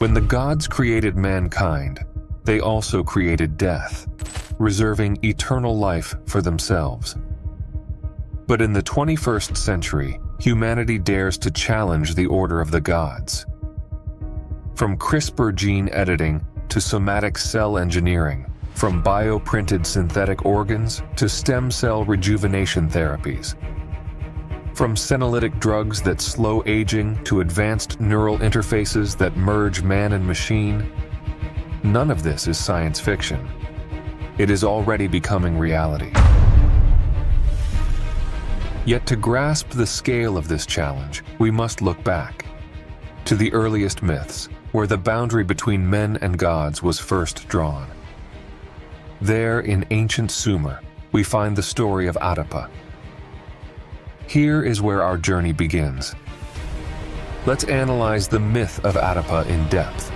When the gods created mankind, they also created death, reserving eternal life for themselves. But in the 21st century, humanity dares to challenge the order of the gods. From CRISPR gene editing to somatic cell engineering, from bioprinted synthetic organs to stem cell rejuvenation therapies, from senolytic drugs that slow aging to advanced neural interfaces that merge man and machine, none of this is science fiction. It is already becoming reality. Yet to grasp the scale of this challenge, we must look back to the earliest myths, where the boundary between men and gods was first drawn. There, in ancient Sumer, we find the story of Adapa. Here is where our journey begins. Let's analyze the myth of Adapa in depth.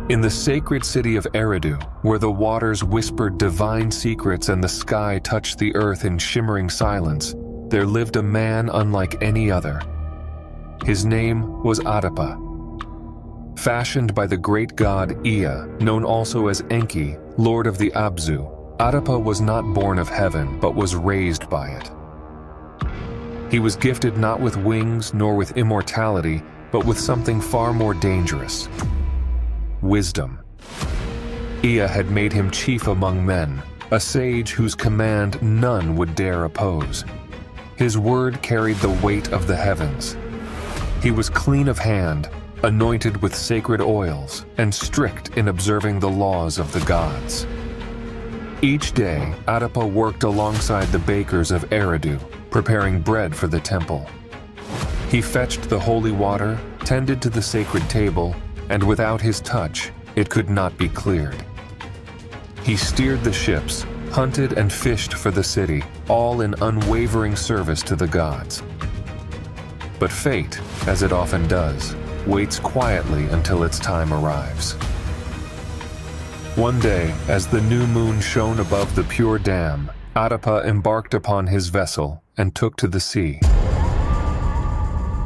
In the sacred city of Eridu, where the waters whispered divine secrets and the sky touched the earth in shimmering silence, there lived a man unlike any other. His name was Adapa. Fashioned by the great god Ea, known also as Enki, lord of the Abzu, Adapa was not born of heaven, but was raised by it. He was gifted not with wings nor with immortality, but with something far more dangerous: wisdom. Ea had made him chief among men, a sage whose command none would dare oppose. His word carried the weight of the heavens. He was clean of hand, anointed with sacred oils, and strict in observing the laws of the gods. Each day, Adapa worked alongside the bakers of Eridu, preparing bread for the temple. He fetched the holy water, tended to the sacred table, and without his touch, it could not be cleared. He steered the ships, hunted and fished for the city, all in unwavering service to the gods. But fate, as it often does, waits quietly until its time arrives. One day, as the new moon shone above the pure dam, Adapa embarked upon his vessel and took to the sea.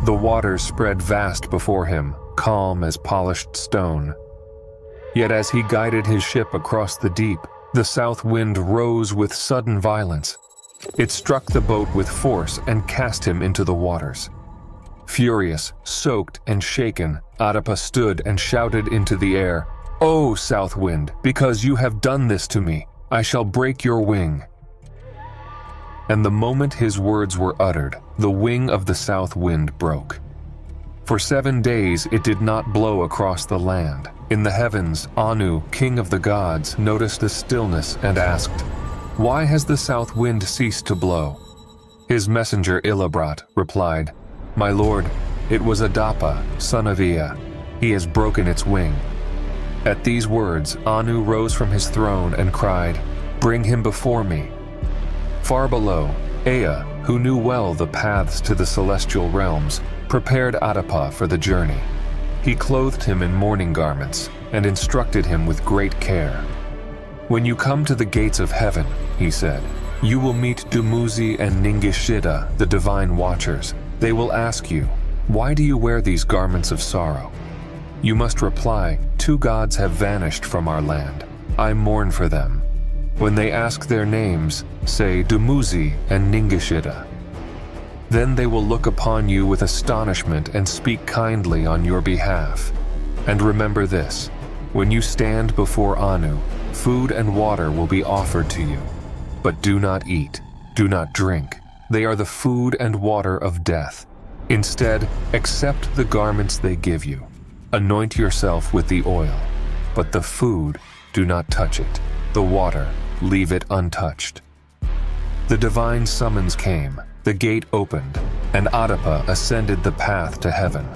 The waters spread vast before him, calm as polished stone. Yet as he guided his ship across the deep, the south wind rose with sudden violence. It struck the boat with force and cast him into the waters. Furious, soaked, and shaken, Adapa stood and shouted into the air, "O south wind, because you have done this to me, I shall break your wing." And the moment his words were uttered, the wing of the south wind broke. For 7 days it did not blow across the land. In the heavens, Anu, king of the gods, noticed a stillness and asked, "Why has the south wind ceased to blow?" His messenger Ilabrat replied, "My lord, it was Adapa, son of Ea. He has broken its wing." At these words, Anu rose from his throne and cried, "Bring him before me." Far below, Ea, who knew well the paths to the celestial realms, prepared Adapa for the journey. He clothed him in mourning garments and instructed him with great care. "When you come to the gates of heaven," he said, "you will meet Dumuzi and Ningishida, the divine watchers. They will ask you, 'Why do you wear these garments of sorrow?' You must reply, 'Two gods have vanished from our land. I mourn for them.' When they ask their names, say Dumuzi and Ningishida. Then they will look upon you with astonishment and speak kindly on your behalf. And remember this, when you stand before Anu, food and water will be offered to you. But do not eat, do not drink. They are the food and water of death. Instead, accept the garments they give you. Anoint yourself with the oil. But the food, do not touch it. The water, leave it untouched." The divine summons came. The gate opened, and Adapa ascended the path to heaven.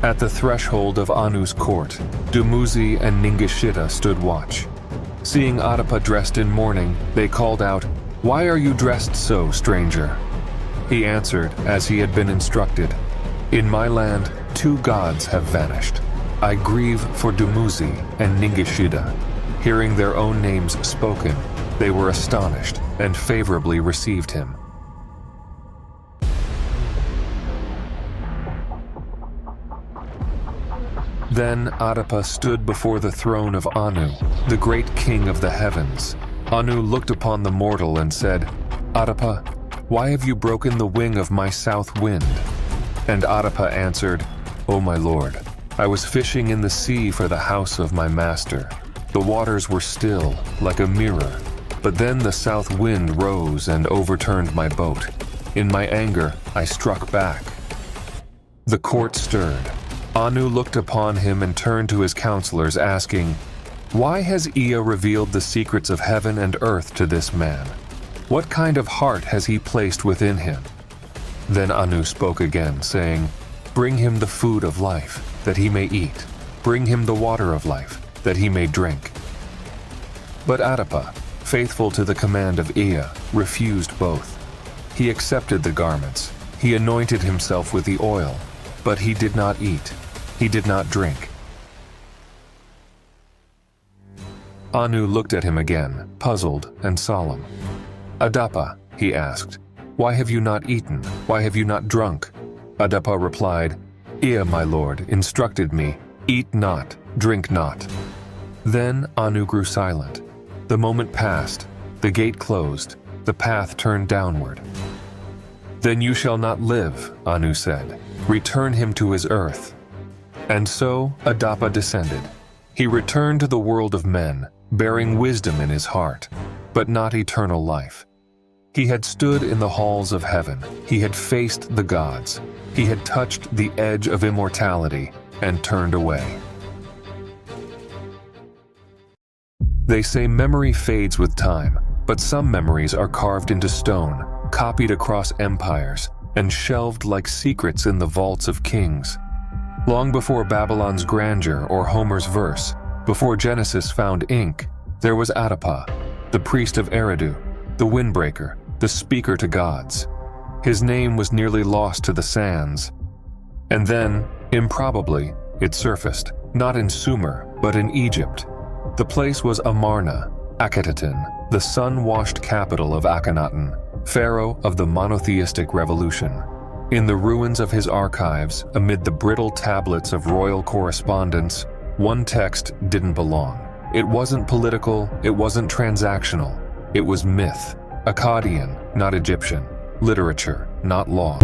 At the threshold of Anu's court, Dumuzi and Ningishida stood watch. Seeing Adapa dressed in mourning, they called out, "Why are you dressed so, stranger?" He answered, as he had been instructed, "In my land, 2 gods have vanished. I grieve for Dumuzi and Ningishida." Hearing their own names spoken, they were astonished and favorably received him. Then Adapa stood before the throne of Anu, the great king of the heavens. Anu looked upon the mortal and said, "Adapa, why have you broken the wing of my south wind?" And Adapa answered, "O my lord, I was fishing in the sea for the house of my master. The waters were still, like a mirror. But then the south wind rose and overturned my boat. In my anger, I struck back." The court stirred. Anu looked upon him and turned to his counselors, asking, "Why has Ea revealed the secrets of heaven and earth to this man? What kind of heart has he placed within him?" Then Anu spoke again, saying, "Bring him the food of life, that he may eat. Bring him the water of life, that he may drink." But Adapa, faithful to the command of Ea, refused both. He accepted the garments. He anointed himself with the oil, but he did not eat. He did not drink. Anu looked at him again, puzzled and solemn. "Adapa," he asked, "why have you not eaten? Why have you not drunk?" Adapa replied, "Ea, my lord, instructed me, eat not, drink not." Then Anu grew silent. The moment passed, the gate closed, the path turned downward. "Then you shall not live," Anu said. "Return him to his earth." And so Adapa descended. He returned to the world of men, bearing wisdom in his heart, but not eternal life. He had stood in the halls of heaven. He had faced the gods. He had touched the edge of immortality and turned away. They say memory fades with time, but some memories are carved into stone, copied across empires, and shelved like secrets in the vaults of kings. Long before Babylon's grandeur or Homer's verse, before Genesis found ink, there was Adapa, the priest of Eridu, the windbreaker, the speaker to gods. His name was nearly lost to the sands. And then, improbably, it surfaced, not in Sumer, but in Egypt. The place was Amarna, Akhetaten, the sun-washed capital of Akhenaten, pharaoh of the monotheistic revolution. In the ruins of his archives, amid the brittle tablets of royal correspondence, one text didn't belong. It wasn't political, it wasn't transactional. It was myth, Akkadian, not Egyptian, literature, not law.